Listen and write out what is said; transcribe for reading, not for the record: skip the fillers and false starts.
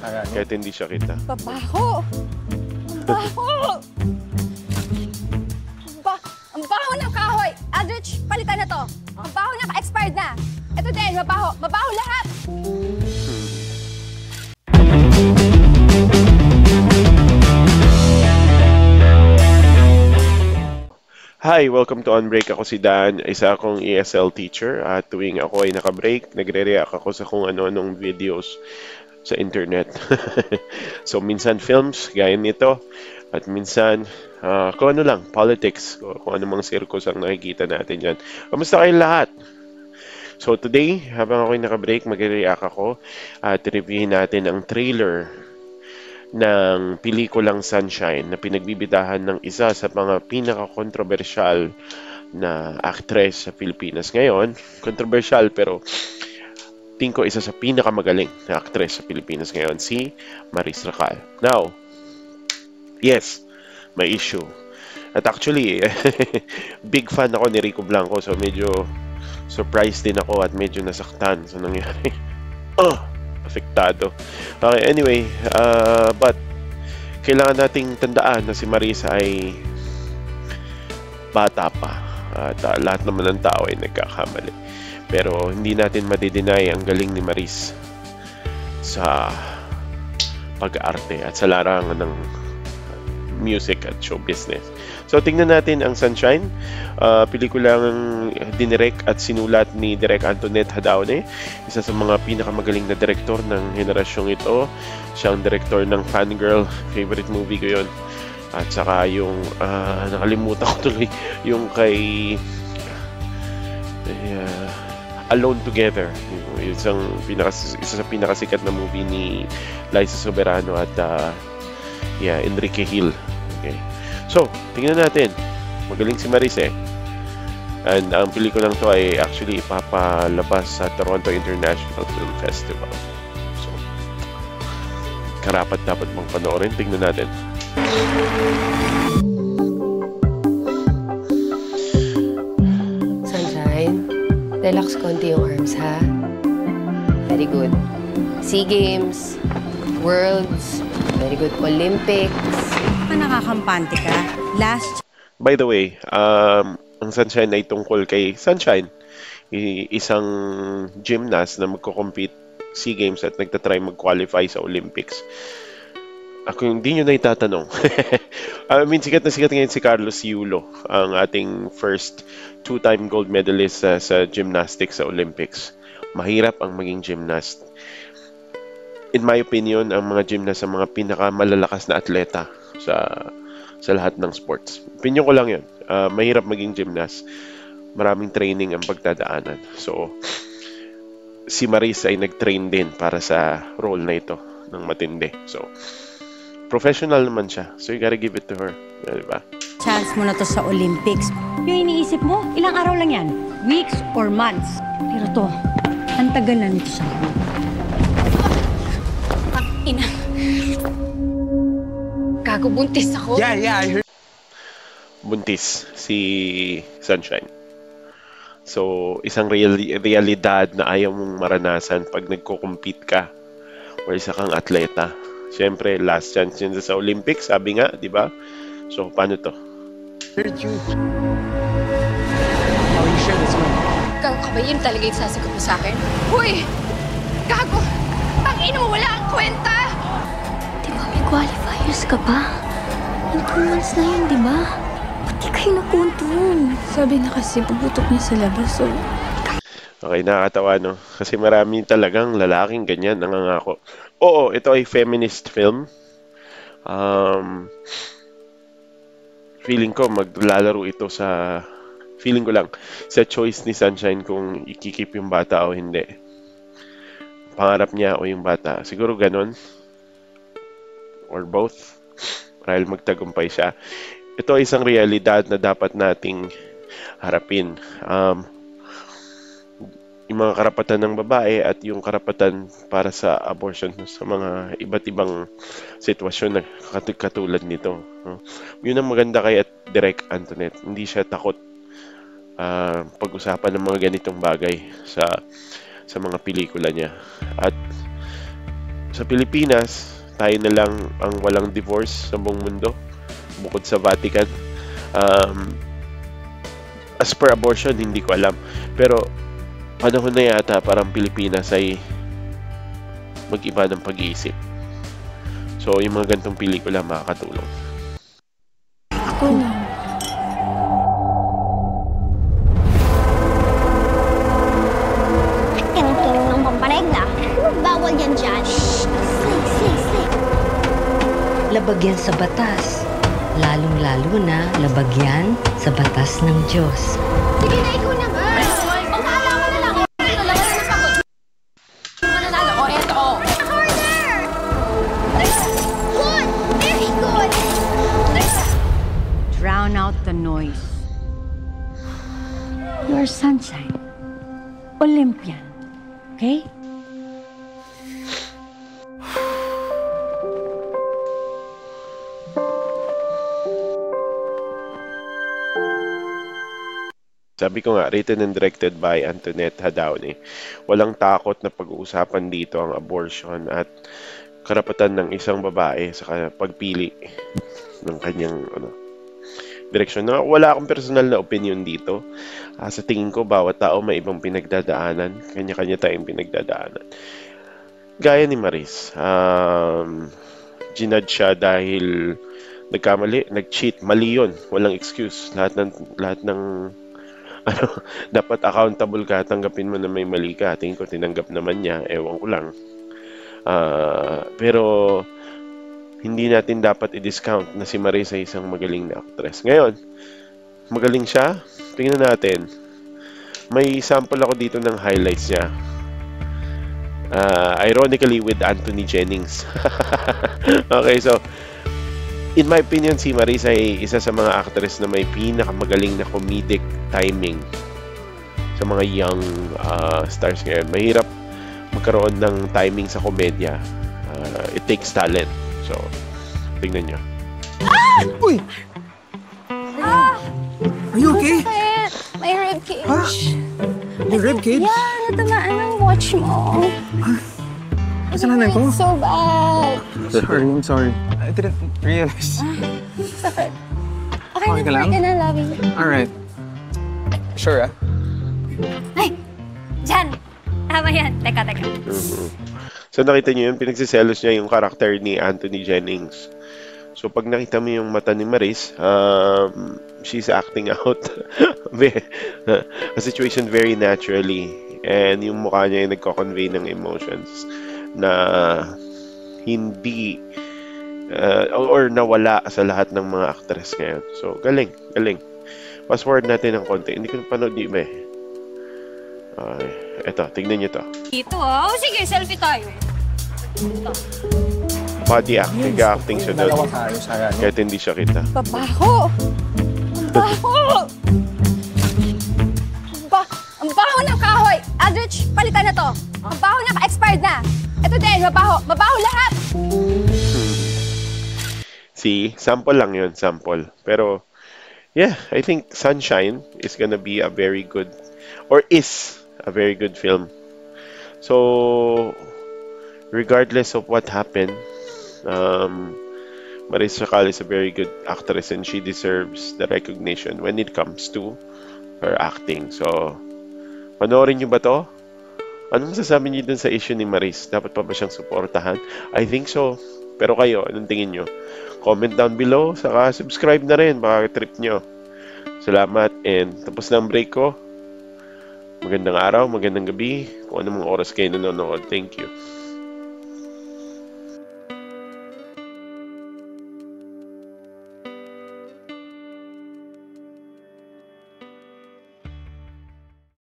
Kahit hindi siya kita. Babaho! Ang baho! Ang baho ng kahoy! Aldrich, palitan na to. Ang baho na, ka-expired na. Ito din, mabaho. Mabaho lahat! Hi! Welcome to On Break. Ako si Dan, isa akong ESL teacher. At tuwing ako ay naka-break, nagre-react ako sa kung ano-anong videos sa internet. So, minsan films, gaya nito. At minsan, kung ano lang, politics. Kung ano mang circus ang nakikita natin yan. Kamusta kayong lahat? So, today, habang ako'y naka-break, magre-react ako at reviewin natin ang trailer ng pelikulang Sunshine na pinagbibidahan ng isa sa mga pinaka-controversial na actress sa Pilipinas ngayon. Controversial pero tingin ko isa sa pinakamagaling na actress sa Pilipinas ngayon, si Maris Racal. Now, yes, may issue. At actually, big fan ako ni Rico Blanco, so medyo surprised din ako at medyo nasaktan sa nangyari. Apektado. Okay, anyway, but kailangan nating tandaan na si Marisa ay bata pa at lahat naman ng tao ay nagkakamali. Pero hindi natin madideny ang galing ni Maris sa pag-arte at sa larangan ng music at show business. So, tingnan natin ang Sunshine, pelikulang dinirect at sinulat ni Direk Antoinette Hadaone, isa sa mga pinakamagaling na direktor ng henerasyong ito. Siya ang direktor ng Fangirl, favorite movie ko yun. At saka yung, nakalimutan ko tuloy, yung kay Alone Together. Isa sa pinakasikat na movie ni Liza Soberano at Enrique Hill. Okay. So, tingnan natin. Magaling si Maris eh. And ang pelikulang to ay actually ipapalabas sa Toronto International Film Festival. So, karapat dapat mong panoorin. Tingnan natin. Sunshine, relax konti yung arms, ha? Very good. SEA Games, Worlds, very good Olympics. Nakakampante ka. By the way, ang Sunshine ay tungkol kay Sunshine, isang gymnast na magko-compete SEA Games at nagtatry mag-qualify sa Olympics. Ako hindi nyo na itatanong. I mean, sikat na sikat ngayon si Carlos Yulo, ang ating first two-time gold medalist sa gymnastics sa Olympics. Mahirap ang maging gymnast. In my opinion, ang mga gymnast ang mga pinakamalalakas na atleta sa lahat ng sports. Opinion ko lang yun. Mahirap maging gymnast. Maraming training ang pagdadaanan. So, si Maris ay nag-train din para sa role na ito ng matindi. So, professional naman siya. So, you gotta give it to her. Diba? Chance mo na to sa Olympics. Yung iniisip mo, ilang araw lang yan. Weeks or months. Pero to, ang tagal na nito sa akin. Ina. Gago, buntis ako. Yeah, I heard. Buntis si Sunshine. So, isang realidad na ayaw mong maranasan pag nagko-compete ka or isa kang atleta. Siyempre, last chance yun sa Olympics, sabi nga, di ba? So, paano to? Heard you. Are you sure this one? Gago ka ba? Yun talaga yung sasagot mo sa akin? Uy! Gago! Tangina mo, wala ang kwenta! Di ba may qualifiers ka pa? Yung 2 months na yun, di ba? Ba't di kayo napunto? Sabi na kasi puputok niya sa labas, so... Okay, nakakatawa, no? Kasi marami talagang lalaking ganyan nangangako. Oo, ito ay feminist film. Feeling ko maglalaro ito sa... Feeling ko lang, sa choice ni Sunshine kung ikikip yung bata o hindi. Pangarap niya o yung bata. Siguro ganon. Or both. Dahil magtagumpay siya. Ito ay isang realidad na dapat nating harapin. Yung mga karapatan ng babae at yung karapatan para sa abortion sa mga iba't ibang sitwasyon na katulad nito. Yun ang maganda kay Direk Antoinette. Hindi siya takot pag-usapan ng mga ganitong bagay sa mga pelikula niya. At sa Pilipinas, tayo na lang ang walang divorce sa buong mundo, bukod sa Vatican. As per abortion, hindi ko alam. Pero, panahon na yata parang Pilipinas ay mag-iba ng pag-iisip. So, yung mga ganitong pelikula makakatulong. Ako na. Kinukinom ng pamparegla. Bawal yan dyan. Say. Labag yan sa batas. Lalong-lalo na labag yan sa batas ng Diyos. Sige na, ikaw na nga. Pagkala mo na lang. Ito lang na pagod. Mananalo. O, eto. Harder! Good! Very good! Drown out the noise. You're sunshine. Olympian. Okay? Sabi ko nga, written and directed by Antoinette Hadaone. Walang takot na pag-uusapan dito ang abortion at karapatan ng isang babae sa pagpili ng kanyang direksyon. Wala akong personal na opinion dito. Sa tingin ko, bawat tao may ibang pinagdadaanan. Kanya-kanya tayong pinagdadaanan. Gaya ni Maris. Ginad siya dahil nagkamali, nag-cheat. Mali yun. Walang excuse. Lahat ng dapat accountable ka, tanggapin mo na may mali ka. Tingin ko tinanggap naman niya, ewan ko lang. Pero hindi natin dapat i-discount na si Maris ay isang magaling na actress. Ngayon, magaling siya. Tingnan natin. May sample ako dito ng highlights niya. Ironically with Anthony Jennings. Okay, so in my opinion, si Maris ay isa sa mga actress na may pinakamagaling na comedic timing sa mga young stars ngayon. Mahirap magkaroon ng timing sa komedya. It takes talent. So, tingnan nyo. Uy! Are you okay? Sakit. May ribcage. Ha? May ribcage? Yeah, natamaan ang watch mo. Kasalanan ko? It's so bad. Sorry, I'm sorry. I didn't realize. Sakit. Okay, Okay ka lang? na, love you. Alright. Sure, ah? Ay! Diyan! Tama yan. Teka. So, nakita nyo yun, pinagsiselos niya yung karakter ni Anthony Jennings. So, pag nakita mo yung mata ni Maris, she's acting out a situation very naturally. And yung mukha niya yung nagko-convey ng emotions na hindi or nawala sa lahat ng mga actress ngayon. So, galing. Fast forward natin ng konti. Hindi ko napanood di ba eh. Eto, tignan nyo to. Ito, oh. Sige, selfie tayo. Ito. Body acting, acting siya doon. tayo, sayang. Kahit hindi siya kita. Babaho! Ang baho! Ang baho ng kahoy! Aldrich, palitan na to. Ang baho na, expired na. Ito din, mabaho. Mabaho lahat! See, sample lang yun, sample. Pero, yeah, I think Sunshine is gonna be a very good, or is a very good film. So, regardless of what happened, Maris Chacal is a very good actress and she deserves the recognition when it comes to her acting. So, panoorin nyo ba to? Anong masasabi niyo dun sa issue ni Maris? Dapat pa ba siyang suportahan? I think so. Pero kayo, anong tingin nyo? Comment down below, saka subscribe na rin, baka trip nyo. Salamat, and tapos na ang break ko. Magandang araw, magandang gabi, kung anong mga oras kayo nanonood. Thank you.